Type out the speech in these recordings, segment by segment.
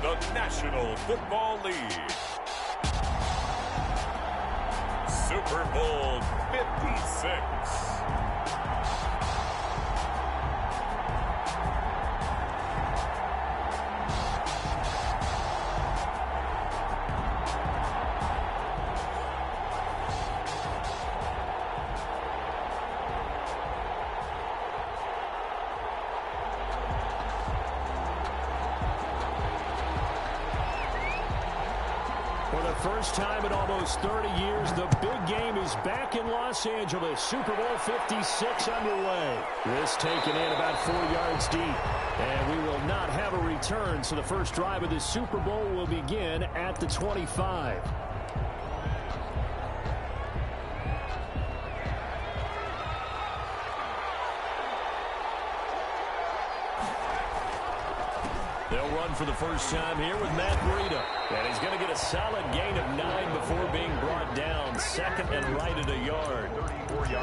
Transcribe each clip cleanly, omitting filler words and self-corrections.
the National Football League. Super Bowl 56. For the first time in almost 30 years, the big game is back in Los Angeles. Super Bowl 56 underway. This taken in about 4 yards deep. And we will not have a return, so the first drive of the Super Bowl will begin at the 25. They'll run for the first time here with Matt Breida. And he's going to get a solid gain of 9 before being brought down. Second and right at a yard.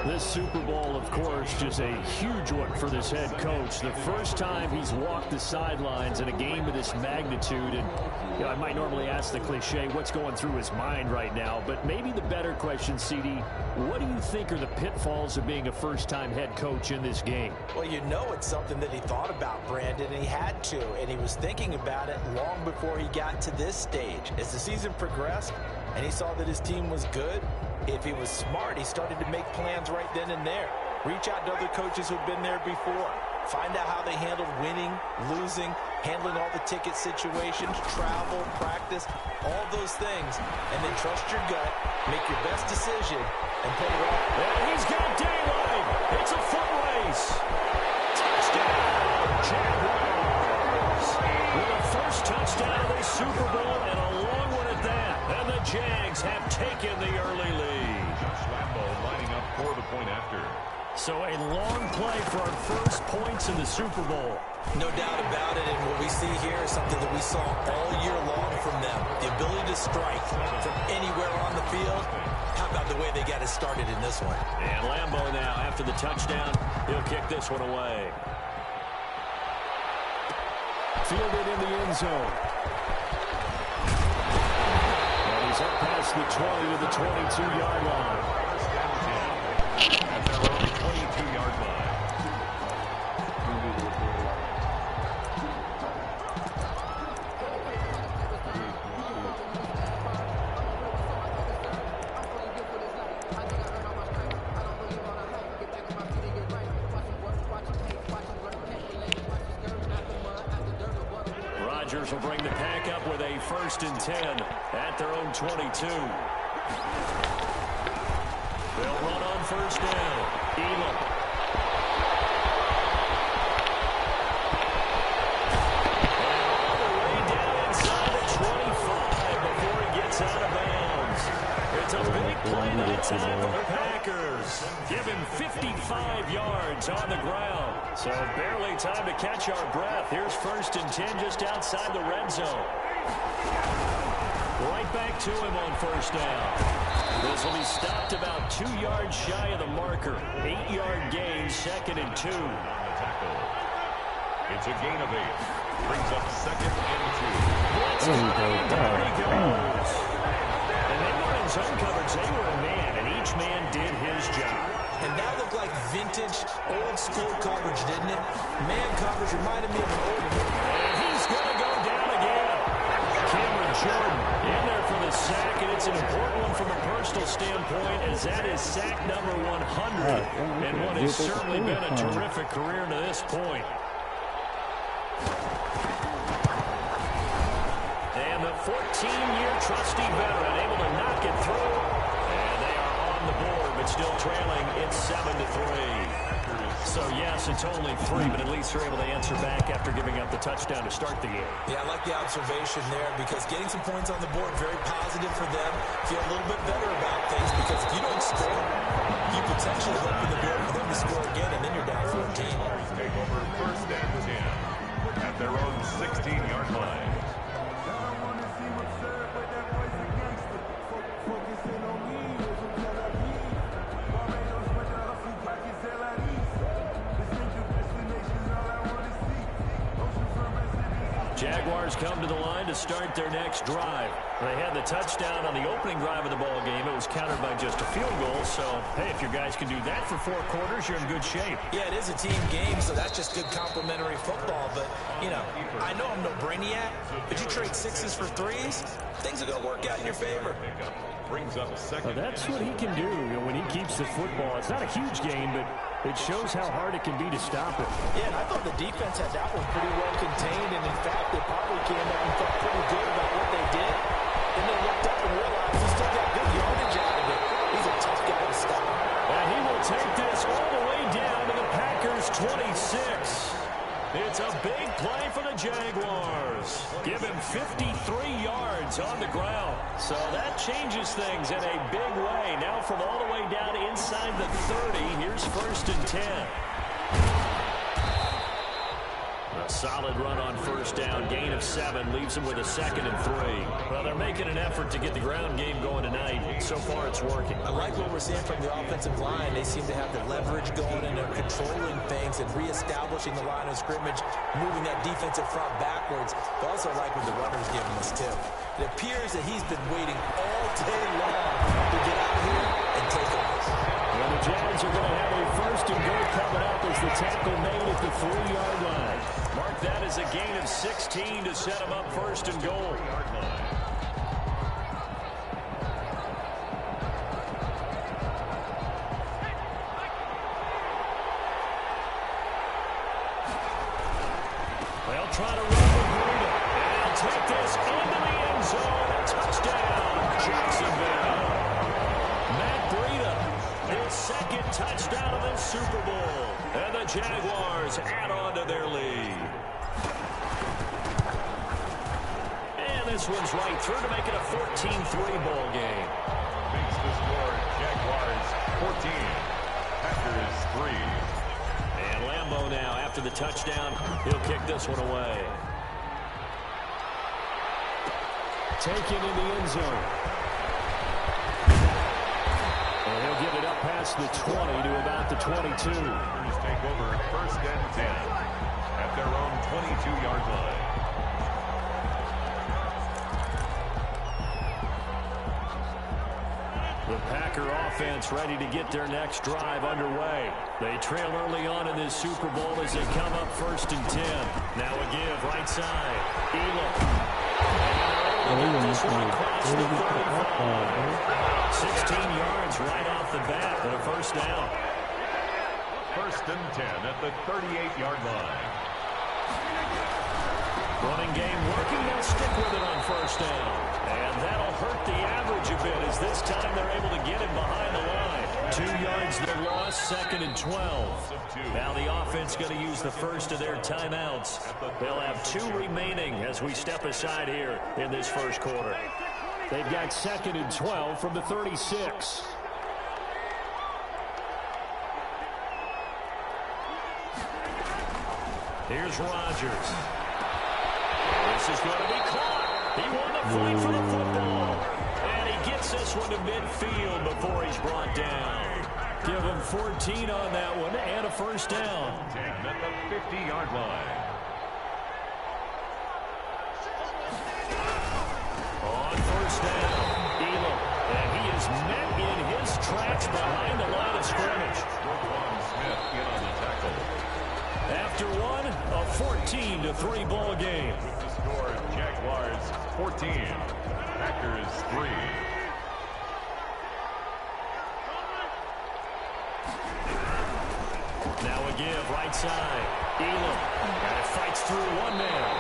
This Super Bowl, of course, just a huge one for this head coach. The first time he's walked the sidelines in a game of this magnitude. And, you know, I might normally ask the cliche, what's going through his mind right now? But maybe the better question, CD, what do you think are the pitfalls of being a first-time head coach in this game? Well, you know it's something that he thought about, Brandon, and he had to. And he was thinking about it long before he got to this stage. As the season progressed and he saw that his team was good, if he was smart, he started to make plans right then and there. Reach out to other coaches who've been there before. Find out how they handled winning, losing, handling all the ticket situations, travel, practice, all those things. And then trust your gut, make your best decision, and pull it off. And he's got daylight. It's a foot race. Touchdown, Jaguars. With a first touchdown of the Super Bowl and a long one at that. And the Jags have taken the early lead. Josh Lambo lining up for the point after. So a long play for our first points in the Super Bowl. No doubt about it, and what we see here is something that we saw all year long from them. The ability to strike from anywhere on the field. How about the way they got it started in this one? And Lambo now, after the touchdown, he'll kick this one away. Fielded in the end zone. And he's up past the 20 to the 22-yard line. At their own 22-yard line. Rodgers will bring the pack up with a 1st and 10 at their own 22. They'll run on first down. Elam. And all the way down inside the 25 before he gets out of bounds. It's a big play that time for the Packers. Give him 55 yards on the ground. So barely time to catch our breath. Here's 1st and 10 just outside the red zone. Right back to him on first down. This will be stopped about 2 yards shy of the marker. 8-yard gain, 2nd and 2. It's a gain of 8. Brings up 2nd and 2. There he goes. And they were in zone coverage. They were a man, and each man did his job. And that looked like vintage, old-school coverage, didn't it? Man coverage reminded me of an old one. And he's going to go down again. Cameron Jordan in there for the sack, and it's an important one from a personal standpoint, as that is sack number 100, and what has certainly been a terrific career to this point. And the 14-year trusty veteran able to knock it through, and they are on the board, but still trailing. It's 7-3. So, yes, it's only 3, but at least they're able to answer back after giving up the touchdown to start the game. Yeah, I like the observation there because getting some points on the board, very positive for them. Feel a little bit better about things because if you don't score, you potentially open the door for them to score again, and then you're down 14. Take over 1st and 10 at their own 16-yard line. Jaguars come to the line to start their next drive. They had the touchdown on the opening drive of the ball game. It was countered by just a field goal. So, hey, if your guys can do that for 4 quarters, you're in good shape. Yeah, it is a team game, so that's just good complimentary football. But, you know, I know I'm no brainiac, but you trade 6s for 3s, things are going to work out in your favor. Brings up second. That's what he can do when he keeps the football. It's not a huge game, but it shows how hard it can be to stop it. Yeah, and I thought the defense had that one pretty well contained, and in fact, they probably came up and felt pretty good about what they did. Then they looked up and realized he still got good yardage out of it. He's a tough guy to stop. And he will take this all the way down to the Packers' 26. It's a big play for the Jaguars. Give him 53 yards on the ground. So that changes things in a big way. Now from all the way down inside the 30, here's 1st and 10. A solid run on 1st down. Gain of 7 leaves him with a 2nd and 3. Well, they're making an effort to get the ground game going tonight. So far, it's working. I like what we're seeing from the offensive line. They seem to have the leverage going, and they're controlling things and reestablishing the line of scrimmage, moving that defensive front backwards. But also like what the runner's giving us, too. It appears that he's been waiting all day long to get out here and take off. Well, the Jags are going to have a 1st and goal coming up as the tackle made at the 3-yard line. Mark that as a gain of 16 to set him up 1st and goal. They'll try to run with Breida. And they'll take this into the end zone. Touchdown, Jacksonville. Matt Breida, his 2nd touchdown of the Super Bowl. And the Jaguars add on to their lead. And this one's right through to make it a 14-3 ball game. Makes the score Jaguars 14, Packers 3. And Lambeau now, after the touchdown, he'll kick this one away. Taken in the end zone. And he'll give it up past the 20 to about the 22. Packers take over 1st and 10 at their own 22-yard line. The Packer offense ready to get their next drive underway. They trail early on in this Super Bowl as they come up 1st and 10. Now a give right side. Elam. 16 yards right off the bat and a 1st down. 1st and 10 at the 38-yard line. Running game working. They'll stick with it on 1st down. And that'll hurt the average a bit as this time they're able to get him behind the line. 2 yards they lost, 2nd and 12. Now the offense going to use the first of their timeouts. They'll have 2 remaining as we step aside here in this 1st quarter. They've got 2nd and 12 from the 36. Here's Rodgers. This is going to be caught. He won the fight for the football. And he gets this one to midfield before he's brought down. Give him 14 on that one and a 1st down. 10 at the 50-yard line. On 1st down, Elam. And he is met in his tracks behind the line of scrimmage. Smith in on the tackle. After one, a 14-3 ball game. With the score, Jaguars 14, Packers 3. Now a give, right side. Elam. And it fights through one man.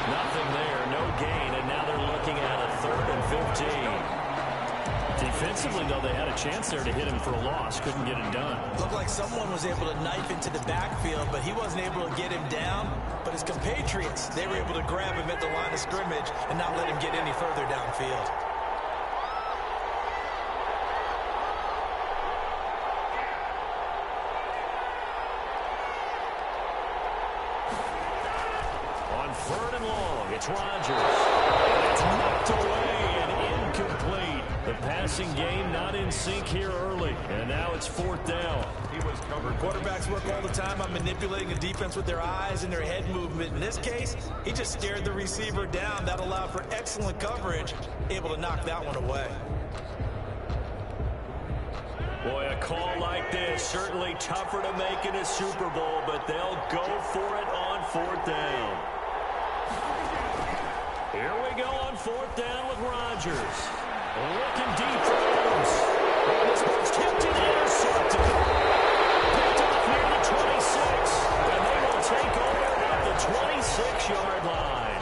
Nothing there, no gain, and now they're looking at a 3rd and 15. Defensively, though, they had a chance there to hit him for a loss. Couldn't get it done. Looked like someone was able to knife into the backfield, but he wasn't able to get him down. But his compatriots, they were able to grab him at the line of scrimmage and not let him get any further downfield. On 3rd and long, it's Rodgers. And it's knocked away and incomplete. The passing game not in sync here early, and now it's 4th down. He was covered. Quarterbacks work all the time on manipulating a defense with their eyes and their head movement. In this case, he just stared the receiver down. That allowed for excellent coverage, able to knock that one away. Boy, a call like this, certainly tougher to make in a Super Bowl, but they'll go for it on 4th down. Here we go on 4th down with Rodgers. Looking deep for Adams. This one's tipped and intercepted. Picked off near the 26. And they will take over at the 26-yard line.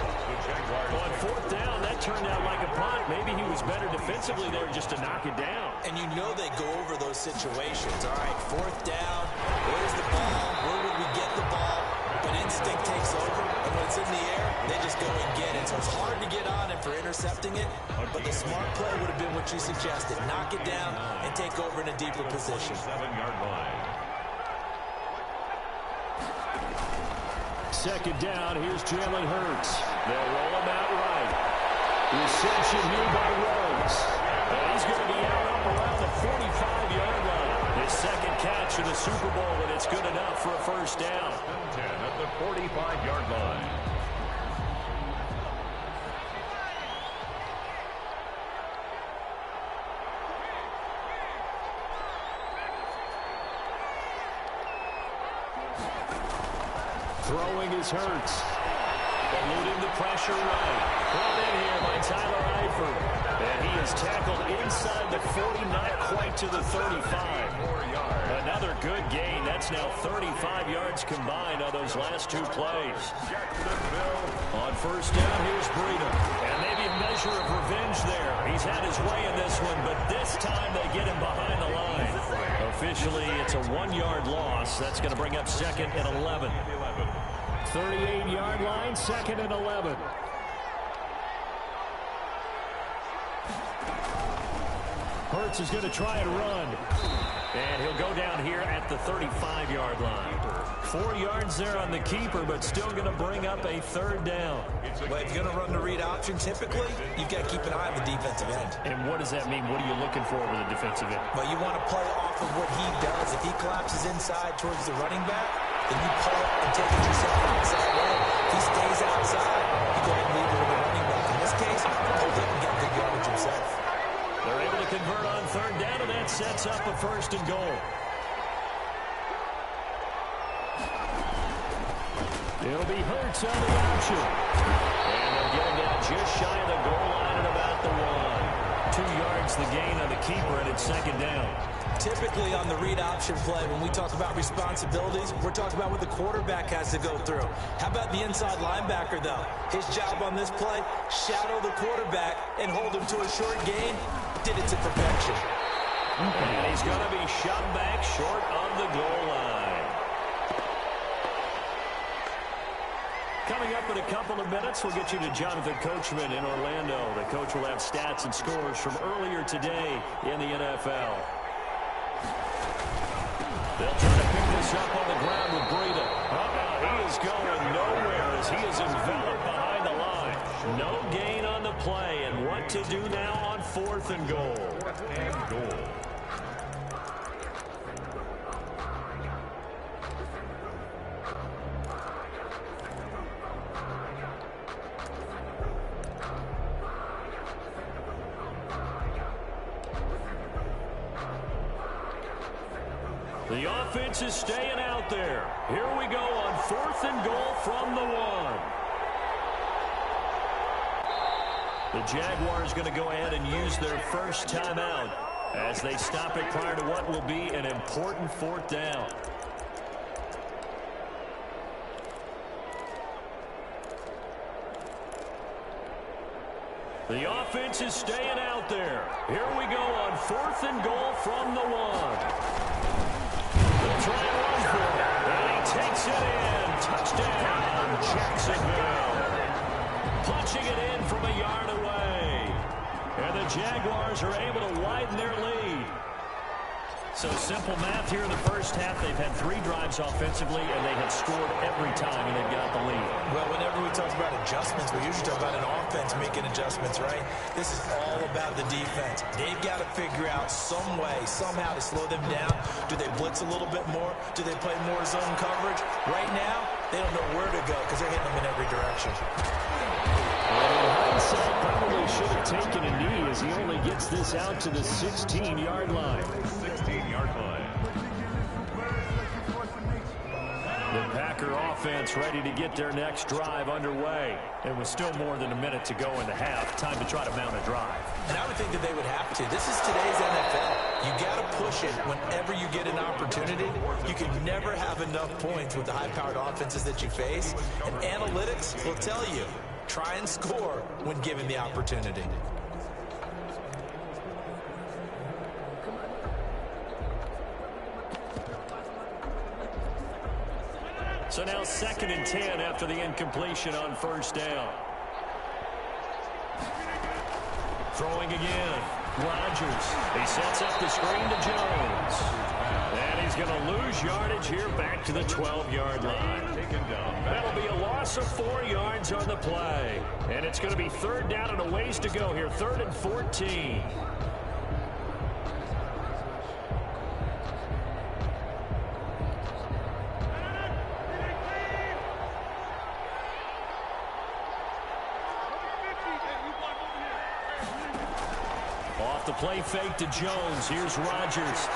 On 4th down, that turned out like a punt. Maybe he was better defensively there just to knock it down. And you know they go over those situations. All right, 4th down. Where's the ball? Where would we get the ball? But instinct takes over. And when it's in the air, they just go and get it. So it's hard to get on him for intercepting it. But the smart play would have been what you suggested. Knock it down and take over in a deeper position. 7-yard line. 2nd down, here's Jalen Hurts. They'll roll him out right. Reception here by Rhodes. And he's going to be out up around the 45-yard line. His 2nd catch in the Super Bowl, and it's good enough for a 1st down. 10 at the 45-yard line. Throwing is Hurts. Eluding the pressure right. Brought in here by Tyler Eifert. And he is tackled inside the 40, not quite to the 35. Another good gain. That's now 35 yards combined on those last 2 plays. On 1st down, here's Breida. And maybe a measure of revenge there. He's had his way in this one, but this time they get him behind the line. Officially, it's a 1-yard loss. That's going to bring up 2nd and 11. 38-yard line, 2nd and 11. Hurts is going to try and run. And he'll go down here at the 35-yard line. 4 yards there on the keeper, but still going to bring up a 3rd down. Well, if you're going to run the read option, typically, you've got to keep an eye on the defensive end. And what does that mean? What are you looking for with a defensive end? Well, you want to play off of what he does. If he collapses inside towards the running back, then you pull it and take it yourself outside. If he stays outside, you go ahead and leave it with the running back. In this case, hold it and get good yardage himself. They're able to convert on 3rd down, and that sets up a 1st and goal. It'll be Hurts on the option. And they'll get him down just shy of the goal line at about the 1. 2 yards the gain on the keeper, and it's 2nd down. Typically on the read option play, when we talk about responsibilities, we're talking about what the quarterback has to go through. How about the inside linebacker, though? His job on this play, shadow the quarterback and hold him to a short gain. Did it to perfection. And he's going to be shot back short of the goal line. Coming up in a couple of minutes, we'll get you to Jonathan Coachman in Orlando. The coach will have stats and scores from earlier today in the NFL. They'll try to pick this up on the ground with Breida. He is going nowhere as he is enveloped behind the line. No gain on the play, and what to do now on 4th and goal. The offense is staying out there. Here we go on 4th and goal from the 1. The Jaguars going to go ahead and use their first timeout as they stop it prior to what will be an important 4th down. The offense is staying out there. Here we go on 4th and goal from the 1. Try and run for it. And he takes it in. Touchdown, Jacksonville. Punching it in from a yard away. And the Jaguars are able to widen their lead. So simple math here in the first half. They've had 3 drives offensively, and they have scored every time, and they've got the lead. Well, whenever we talk about adjustments, we usually talk about an offense making adjustments, right? This is all about the defense. They've got to figure out some way, somehow to slow them down. Do they blitz a little bit more? Do they play more zone coverage? Right now, they don't know where to go because they're hitting them in every direction. Well, in hindsight, probably should have taken a knee as he only gets this out to the 16-yard line. 16-yard line. The Packer offense ready to get their next drive underway. And with still more than a minute to go in the half, time to try to mount a drive. And I would think that they would have to. This is today's NFL. You got to push it whenever you get an opportunity. You can never have enough points with the high-powered offenses that you face. And analytics will tell you, try and score when given the opportunity. So now 2nd and 10 after the incompletion on first down. Throwing again. Rodgers. He sets up the screen to Jones. And he's going to lose yardage here back to the 12-yard line. That'll be a loss of 4 yards on the play. And it's going to be 3rd down and a ways to go here. 3rd and 14. Off the play fake to Jones. Here's Rodgers.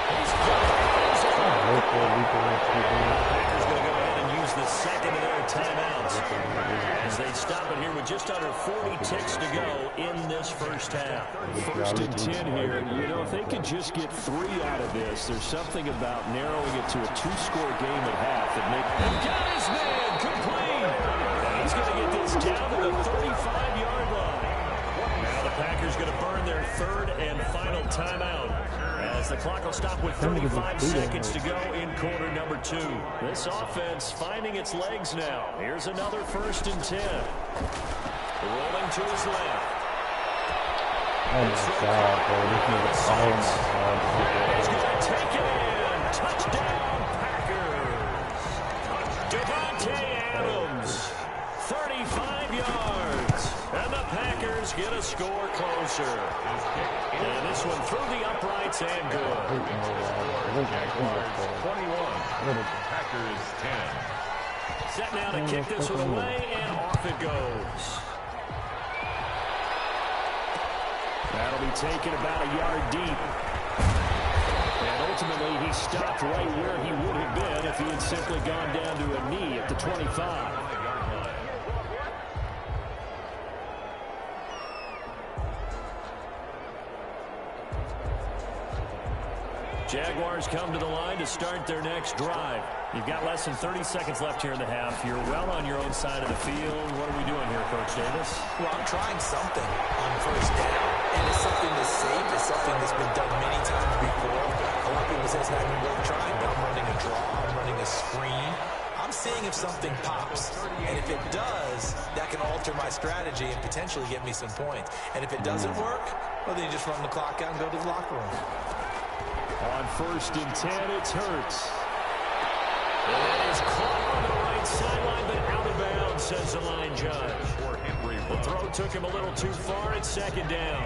He's Packers going to go ahead and use the second of their timeouts as they stop it here with just under 40 ticks to go in this first half. 1st and 10 here. You know, if they could just get 3 out of this, there's something about narrowing it to a 2-score game at half that makes him got his man complete. And he's going to get this down to the 35-yard line. Now the Packers going to burn their 3rd and final timeout as the clock will stop with 35 seconds to go in quarter number 2. This offense finding its legs now. Here's another 1st and 10. Rolling to his left. Oh my God, bro. This is He's going to take it in. Touchdown, Packers. Devontae Adams, 35 yards. And the Packers get a score closer. And this one through the uprights and good. Jaguars 21. Packers 10. Set now to kick this one away, and off it goes. That'll be taken about a yard deep. And ultimately, he stopped right where he would have been if he had simply gone down to a knee at the 25. Jaguars come to the line to start their next drive. You've got less than 30 seconds left here in the half. You're well on your own side of the field. What are we doing here, Coach Davis? Well, I'm trying something on first down, and it's something that's safe. It's something that's been done many times before. A lot of people say it's not even worth trying, but I'm running a draw. I'm running a screen. I'm seeing if something pops, and if it does, that can alter my strategy and potentially get me some points. And if it doesn't work, well, then you just run the clock out and go to the locker room. On 1st and 10, it's Hurts. And that is caught on the right sideline, but out of bounds, says the line judge. The throw took him a little too far. It's 2nd down.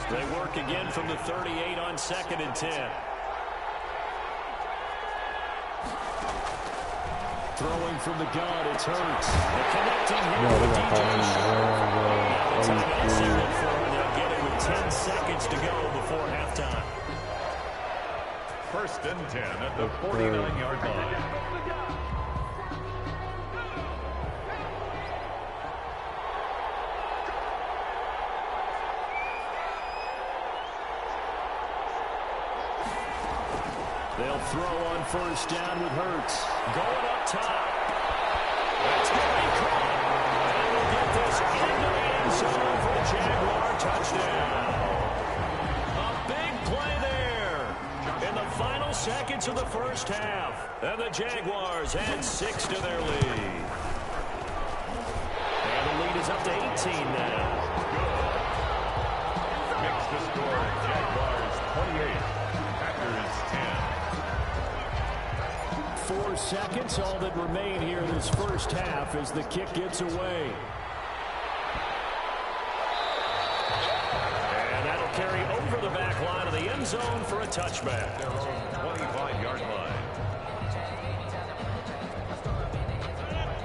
They work again from the 38 on 2nd and 10. Throwing from the gun, it's Hurts. The connecting here with DJ Sharp. The timeout signal for him. They'll get it with 10 seconds to go before halftime. 1st and 10 at the 49-yard line. They'll throw on 1st down with Hurts. Going up top. That's going to be caught. And we'll get this into the end zone for a Jaguar touchdown. A big play there in the final seconds of the first half. And the Jaguars add 6 to their lead. And the lead is up to 18 now. Makes the score Jaguars 28. 4 seconds, all that remain here in this first half as the kick gets away. And that'll carry over the back line of the end zone for a touchback. Their own 25-yard line.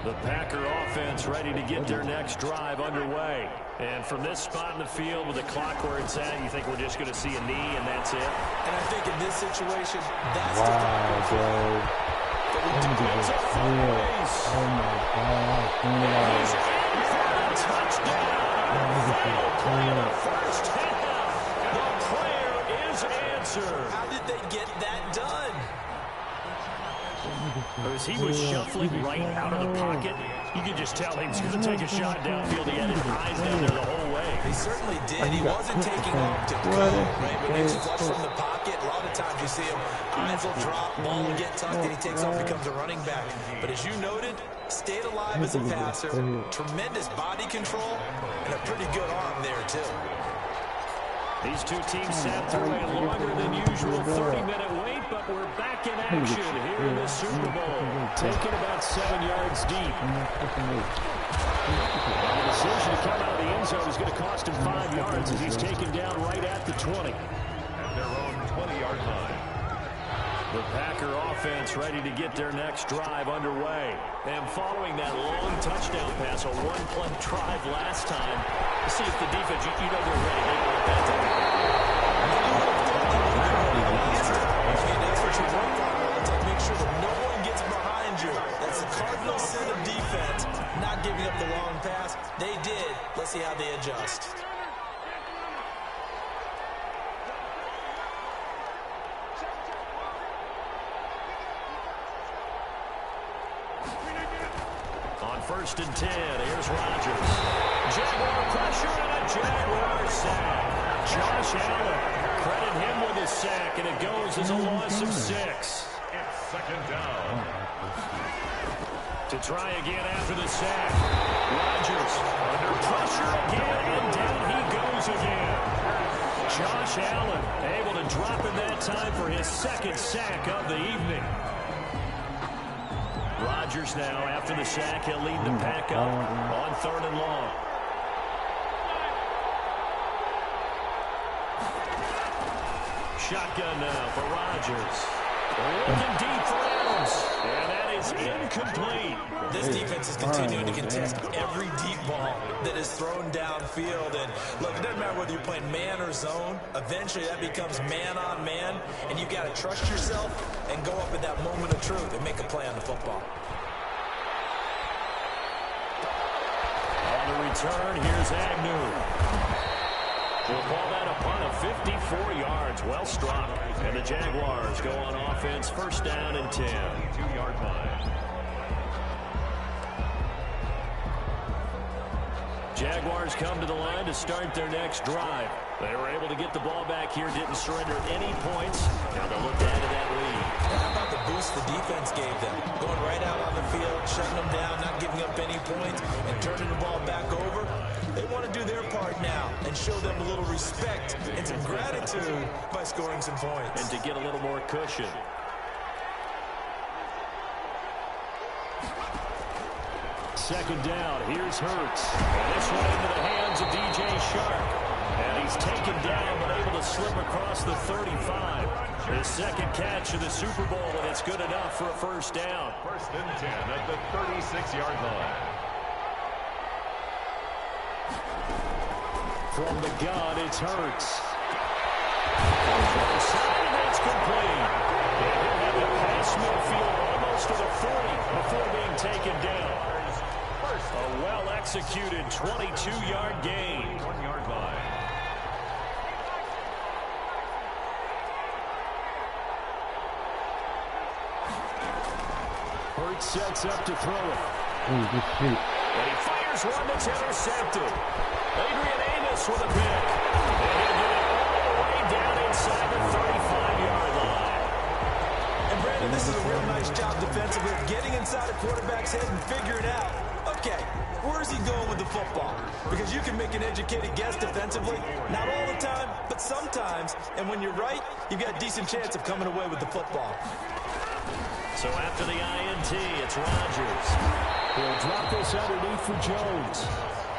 The Packer offense ready to get their next drive underway. And from this spot in the field with the clock where it's at, you think we're just going to see a knee and that's it? And I think in this situation, that's Wow, the type bro. Oh my God. He's in for a touchdown. First half. The prayer is answered. How did they get that done? As he was shuffling right out of the pocket, you could just tell he was going to take a shot downfield. He had his eyes down there the whole way. He certainly did. He wasn't taking off to go, right? When he's flush from the pocket, a lot of times you see him, eyes will drop, ball will get tucked, and he takes off, becomes a running back. But as you noted, stayed alive as a passer, tremendous body control, and a pretty good arm there, too. These two teams sat through a longer than usual 30-minute wait, but we're back in action here in the Super Bowl, taking about 7 yards deep. The decision to come out of the end zone is going to cost him 5 yards as he's taken down right at the 20. At their own 20-yard line. The Packer offense ready to get their next drive underway. And following that long touchdown pass, a one-play drive last time, to see if the defense, you know they're ready. They want that to happen. That's what you work on, to make sure that no one gets behind you. That's the cardinal sin of defense, not giving up the long pass. They did. Let's see how they adjust. First and 10, here's Rodgers. Jaguar pressure and a Jaguar sack. Josh Allen, credit him with a sack, and it goes as a loss of 6. It's second down. To try again after the sack. Rodgers under pressure again, and down he goes again. Josh Allen able to drop in that time for his second sack of the evening. Rodgers now, after the sack, he'll lead the pack up on 3rd and long. Shotgun now for Rodgers. Looking deep for Adams, and that is incomplete. This defense is continuing to contest every deep ball that is thrown downfield. And look, it doesn't matter whether you're playing man or zone. Eventually, that becomes man on man, and you got to trust yourself and go up at that moment of truth and make a play on the football. On the return, here's Agnew. We'll call that a punt of 54 yards. Well struck. And the Jaguars go on offense, first down and 10. 2-yard line. Jaguars come to the line to start their next drive. They were able to get the ball back here, didn't surrender any points. Now they'll look to add to that lead. How about the boost the defense gave them? Going right out on the field, shutting them down, not giving up any points, and turning the ball back over. They want to do their part now and show them a little respect and some gratitude by scoring some points. And to get a little more cushion. Second down, here's Hurts. And this one into the hands of DJ Shark. And he's taken down but able to slip across the 35. His second catch of the Super Bowl, and it's good enough for a first down. First and 10 at the 36-yard line. From the gun, it's Hurts. And that's complete. And he'll have it past midfield almost to the 40 before being taken down. A well-executed 22-yard gain. 1-yard line. Hurts sets up to throw it. And he fires one that's intercepted. Adrian Amos with a pick. And he'll get it all the way down inside the 35-yard line. And Brandon, this is a real nice job defensively of getting inside a quarterback's head and figuring out, okay, where's he going with the football? Because you can make an educated guess defensively. Not all the time, but sometimes. And when you're right, you've got a decent chance of coming away with the football. So after the INT, it's Rodgers. He'll drop this underneath for Jones.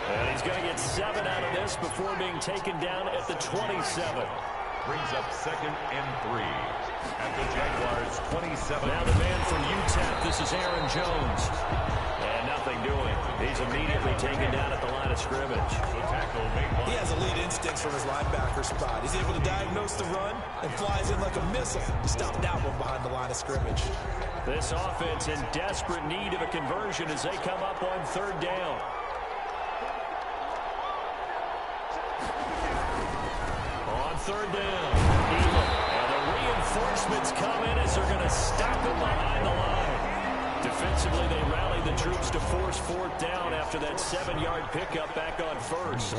And he's going to get 7 out of this before being taken down at the 27. Brings up 2nd and 3 at the Jaguars' 27. Now the man from UTEP, this is Aaron Jones. And nothing doing. He's immediately taken down at the line of scrimmage. He has elite instincts from his linebacker spot. He's able to diagnose the run and flies in like a missile to stop that one behind the line of scrimmage. This offense in desperate need of a conversion as they come up on 3rd down. On 3rd down, and the reinforcements come in as they're going to stop him behind the line. Defensively, they rallied the troops to force 4th down after that 7-yard pickup back on 1st.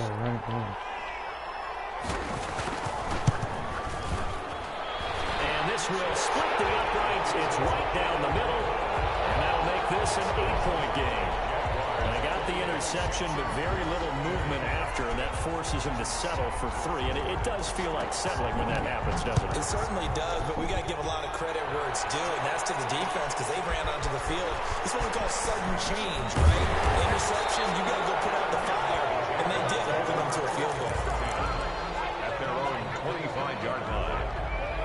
And this will split the uprights. It's right down the middle, and that'll make this an 8-point game. They got the interception, but very little movement after, and that forces him to settle for 3. And it does feel like settling when that happens, doesn't it? It certainly does, but we got to give a lot of credit where it's due, and that's to the defense because they ran onto the field. It's what we call sudden change, right? Interception, you got to go put out the fire, and they did open them to a field goal. At their own 25-yard line.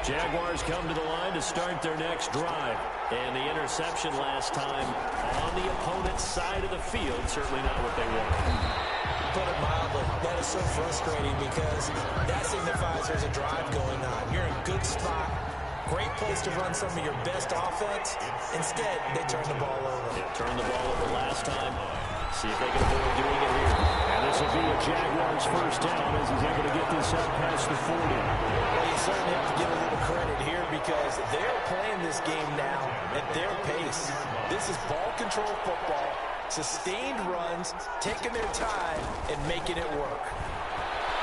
Jaguars come to the line to start their next drive. And the interception last time on the opponent's side of the field, certainly not what they want. Put it mildly, that is so frustrating because that signifies there's a drive going on. You're in a good spot, great place to run some of your best offense. Instead, they turn the ball over. Yeah, turned the ball over last time. See if they can avoid doing it here. And this will be a Jaguars 1st down as he's able to get this out past the 40. Well, you certainly have to give a little credit here because they're playing this game now at their pace. This is ball control football, sustained runs, taking their time, and making it work.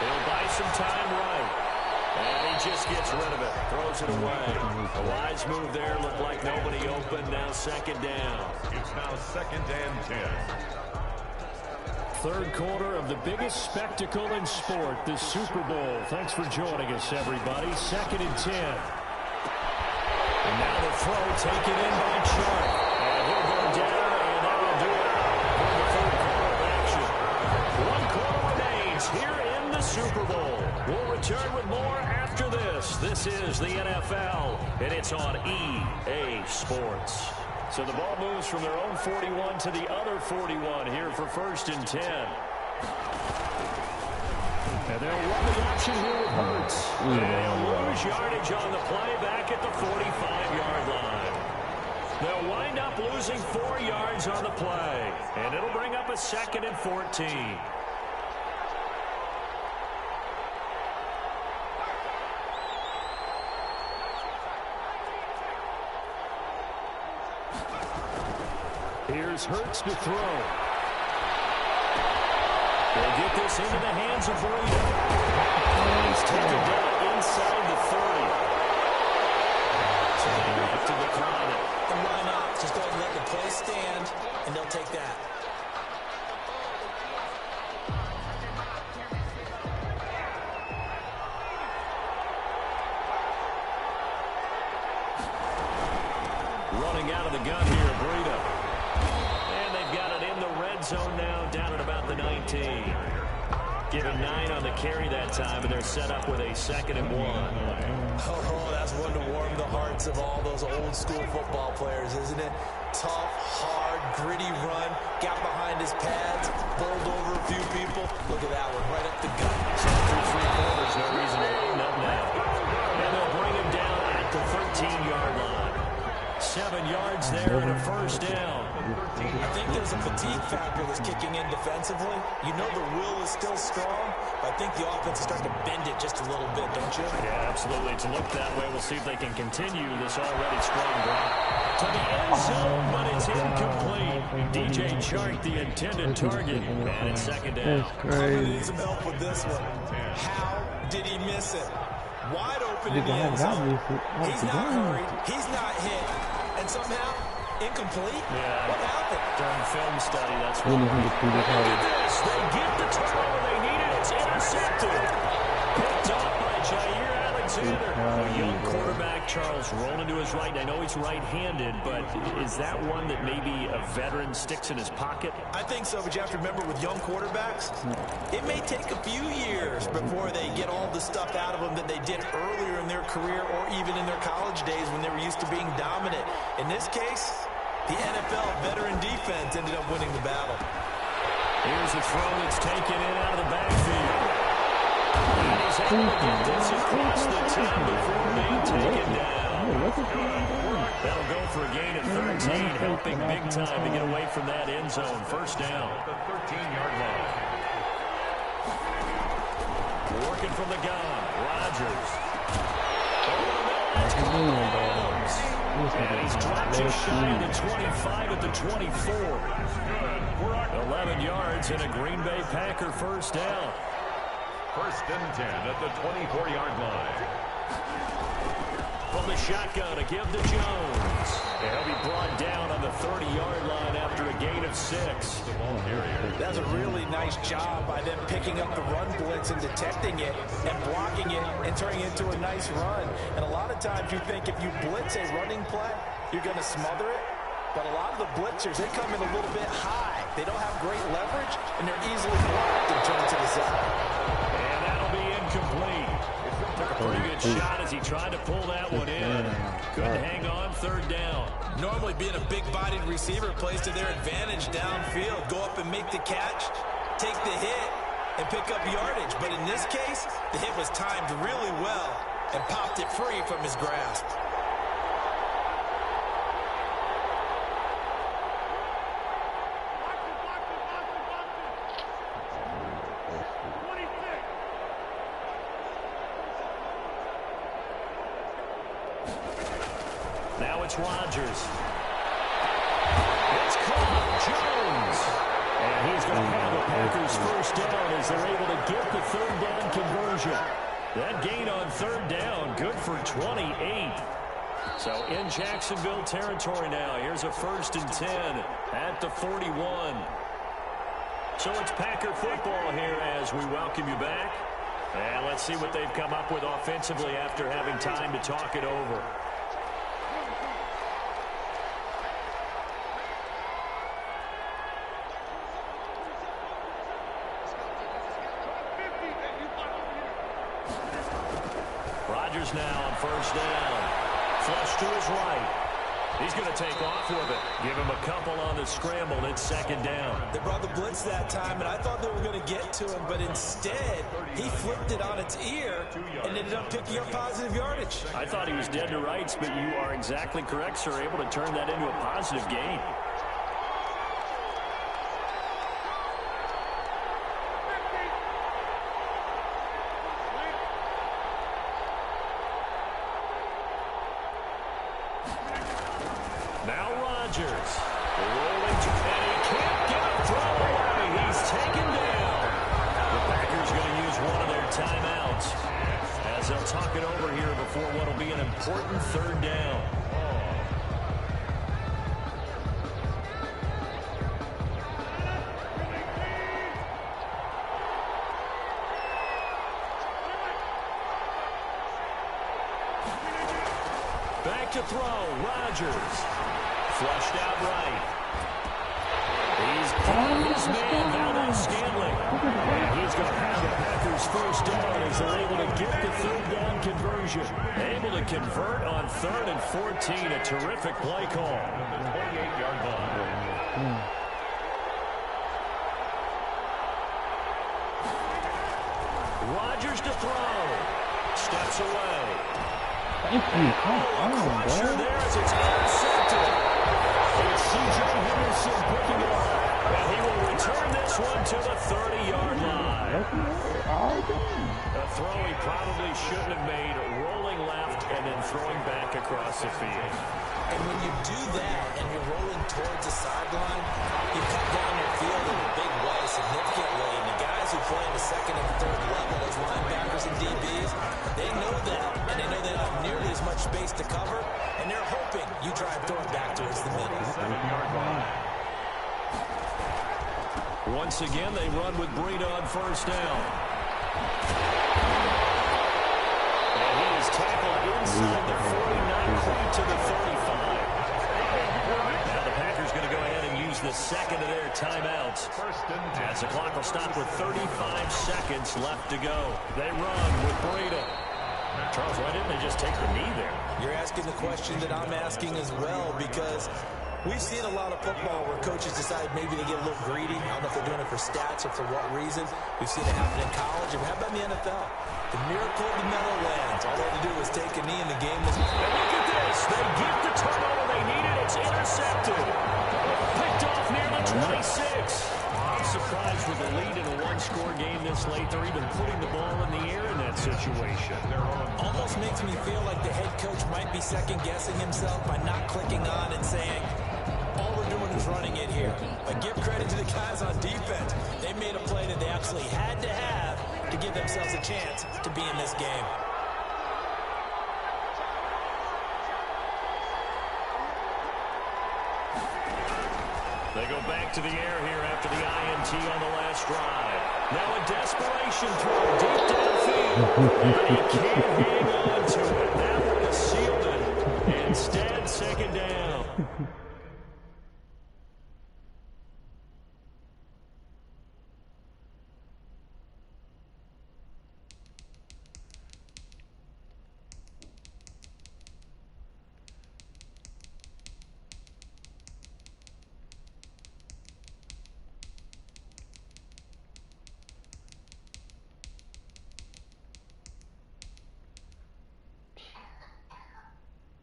He'll buy some time right. And he just gets rid of it, throws it away. A wise move there, looked like nobody open, now 2nd down. It's now 2nd and 10. 3rd quarter of the biggest spectacle in sport, the Super Bowl. Thanks for joining us, everybody. 2nd and 10. And now the throw taken in by Sharp. And he'll go down, and that will do it for the 3rd quarter of action. 1 quarter remains here in the Super Bowl. We'll return with more after this. This is the NFL, and it's on EA Sports. So the ball moves from their own 41 to the other 41 here for 1st and 10. And they'll run the option here with Hurts. And they'll lose yardage on the play back at the 45-yard line. They'll wind up losing 4 yards on the play. And it'll bring up a 2nd and 14. Here's Hurts to throw. They'll get this into the hands of Breida. He's taken down inside the 30. So they have to decline it. And why not? Just go ahead and let the play stand, and they'll take that. Running out of the gun here, Breida. And they've got it in the red zone now, down at about the 19. Given 9 on the carry that time, and they're set up with a 2nd and 1. Oh, that's one to warm the hearts of all those old-school football players, isn't it? Tough, hard, gritty run, got behind his pads, bowled over a few people. Look at that one, right up the gut. So through 3 quarters, no reason to line up now. And they'll bring him down at the 13-yard line. 7 yards there and a 1st down. I think there's a fatigue factor that's kicking in defensively. You know the will is still strong, but I think the offense is starting to bend it just a little bit, don't you? Yeah, absolutely. It's looked that way. We'll see if they can continue this already strong drive. To the end zone, but it's incomplete. DJ Chark, the intended target, and it's 2nd down. I'm going to need some help with this one. How did he miss it? Wide open in the end zone. He's not hurried. He's not hit. And somehow, incomplete? Yeah. What happened? During film study, that's what look at this. They get the turnover they needed. It's intercepted. Picked off by Jair Alexander, a young quarterback, Charles, rolling to his right. I know he's right-handed, but is that one that maybe a veteran sticks in his pocket? I think so, but you have to remember with young quarterbacks, it may take a few years before they get all the stuff out of them that they did earlier in their career or even in their college days when they were used to being dominant. In this case, the NFL veteran defense ended up winning the battle. Here's a throw that's taken in out of the backfield. And he's able to get this across the 10 before being taken down. That'll go for a gain of 13, helping big time to get away from that end zone. First down. The 13-yard line. Working from the gun, Rodgers. Over the middle, that's caught. And he's dropped just shy of the 25 at the 24. 11 yards and a Green Bay Packer first down. First and 10 at the 24-yard line. From the shotgun, a give to Jones. And he'll be brought down on the 30-yard line after a gain of 6. That's a really nice job by them picking up the run blitz and detecting it and blocking it and turning it into a nice run. And a lot of times you think if you blitz a running play, you're going to smother it. But a lot of the blitzers, they come in a little bit high. They don't have great leverage, and they're easily blocked and turned to the side. And that'll be incomplete. Took a pretty good shot as he tried to pull that one in. Couldn't hang on, third down. Normally being a big-bodied receiver plays to their advantage downfield. Go up and make the catch, take the hit, and pick up yardage. But in this case, the hit was timed really well and popped it free from his grasp. Now it's Rodgers. It's caught. Jones. And he's going to have the Packers first down as they're able to get the third down conversion. That gain on third down, good for 28. So in Jacksonville territory now. Here's a first and 10 at the 41. So it's Packer football here as we welcome you back. And let's see what they've come up with offensively after having time to talk it over. Rodgers now on first down. Flush to his right. He's going to take off with it. Give him a couple on the scramble. It's second down. They brought the blitz that time, and I thought they were going to get to him, but instead, he flipped it on its ear and ended up picking up positive yardage. I thought he was dead to rights, but you are exactly correct, sir. Able to turn that into a positive gain. Now Rodgers rolling to, and he can't get a throw away. He's taken down. The Packers going to use one of their timeouts as they'll talk it over here before what will be an important third down. Back to throw, Rodgers. Flushed out right. He's caught his man, Valdes-Scantling. And he's going to have the Packers first down as they're able to get the third down conversion. Able to convert on 3rd and 14. A terrific play call. The 28-yard line. Rodgers to throw. Steps away. Thank you. Come on, Crusher bro. there as it's intercepted. It's C.J. Henderson picking it up. And he will return this one to the 30-yard line. A throw he probably shouldn't have made, rolling left and then throwing back across the field. And when you do that and you're rolling towards the sideline, you cut down your field in a big way, significantly. And the guys who play in the second and third level as linebackers and DBs, they know that. And they know they don't have nearly as much space to cover. And they're hoping you try and throw it back towards the middle. 7-yard line. Once again, they run with Breida on first down. And he is timeout. As the clock will stop with 35 seconds left to go. They run with Breida. Charles, why didn't they just take the knee there? You're asking the question that I'm asking as well, because we've seen a lot of football where coaches decide maybe they get a little greedy. I don't know if they're doing it for stats or for what reason. We've seen it happen in college. And how about in the NFL? The miracle of the Meadowlands. All they had to do was take a knee and the game was... And look at this. They get the turnover they needed. It's intercepted. Picked off near the 26. I'm surprised with the lead in a one-score game this late. They're even putting the ball in the air in that situation. Almost makes me feel like the head coach might be second-guessing himself by not clicking on and saying, all we're doing is running it here. But give credit to the guys on defense. They made a play that they absolutely had to have to give themselves a chance to be in this game. They go back to the air here after the INT on the last drive. Now a desperation throw deep downfield. And he can't hang on to it. That would have sealed it. Instead, second down.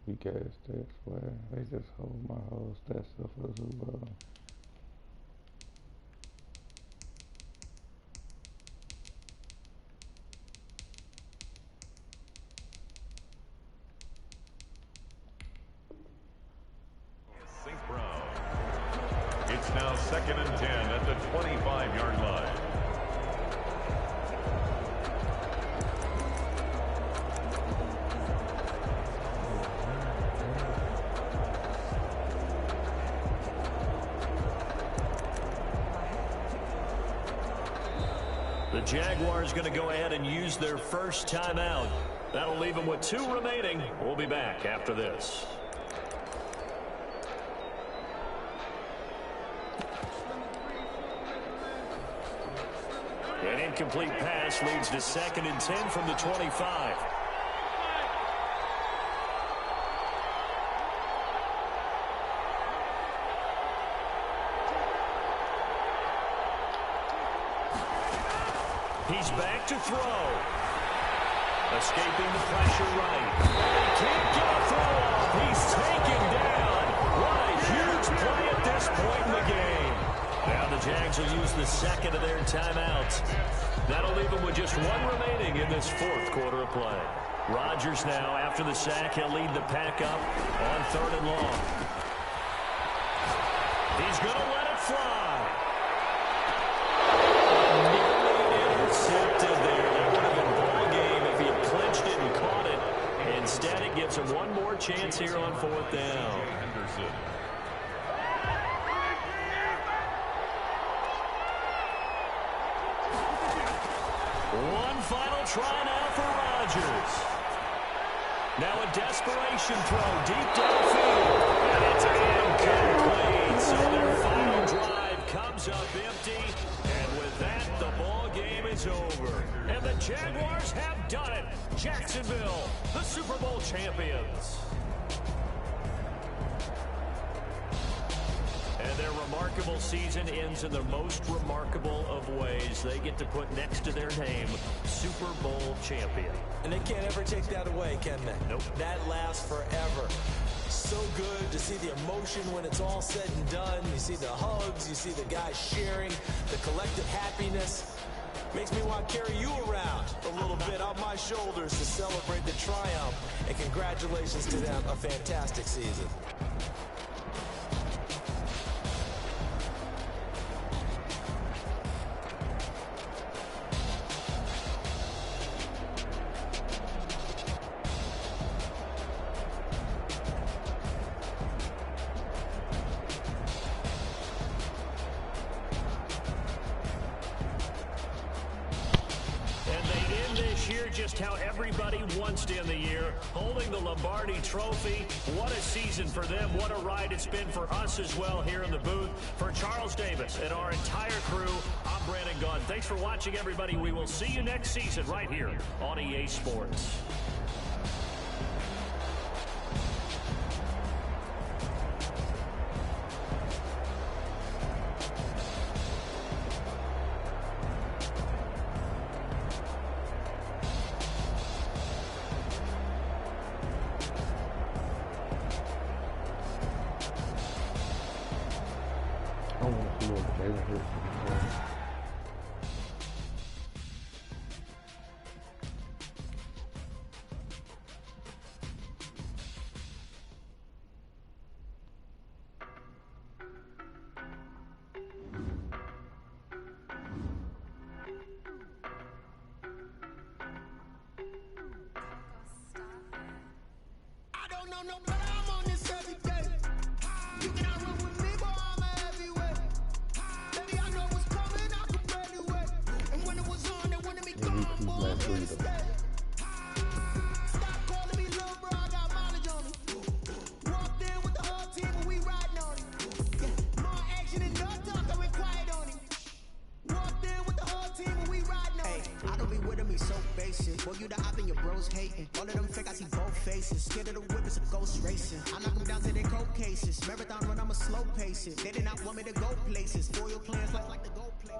You guys stats, swear. They just hold my whole stats up for the Super Bowl. St. Brown. It's now 2nd and 10 at the 25-yard line. The Jaguars going to go ahead and use their first timeout. That'll leave them with 2 remaining. We'll be back after this. An incomplete pass leads to 2nd and 10 from the 25. He's back to throw. Escaping the pressure right. He can't get a throw off. He's taken down. What a huge play at this point in the game. Now the Jags will use the second of their timeouts. That'll leave them with just 1 remaining in this 4th quarter of play. Rodgers now, after the sack, he'll lead the pack up on 3rd and long. He's going to let it fly. Intercepted there. That would have been ball game if he had clinched it and caught it. Instead, it gives him one more chance here on 4th down. One final try now for Rodgers. Now a desperation throw deep downfield. And it's incomplete. So their final drive comes up empty. And with that, the ball game is over. And the Jaguars have done it. Jacksonville, the Super Bowl champions. And their remarkable season ends in the most remarkable of ways. They get to put next to their name, Super Bowl champion. And they can't ever take that away, can they? Nope. That lasts forever. So good to see the emotion when it's all said and done. You see the hugs, you see the guys sharing, the collective happiness. Makes me want to carry you around a little bit on my shoulders to celebrate the triumph. And congratulations to them, a fantastic season. Just how everybody wants to end the year, holding the Lombardi Trophy. What a season for them. What a ride it's been for us as well here in the booth. For Charles Davis and our entire crew, I'm Brandon Gunn. Thanks for watching, everybody. We will see you next season right here on EA Sports. I want to see what Jalen Hurts is doing. I don't know no better, I'm on this every day. You cannot run with me, boy, I'm a heavyweight. Baby, I know what's coming, I can barely wait. And when it was on, they wanted me gone, boy, I'm here to stay. Stop calling me little bro, I got mileage on me. Walked in with the whole team and we riding on him. Yeah, more action and no talk, I went quiet on him. Walked in with the whole team and we riding on him. I don't be with him, he's so basic. Boy, you the op and your bros hating. All of them fake, I see both faces. Scared of the whip, it's a ghost racing. I knock them down to their cold cases. Marathon run, I'ma slow pace it. They did not want me to go places. Foil plans like the gold play.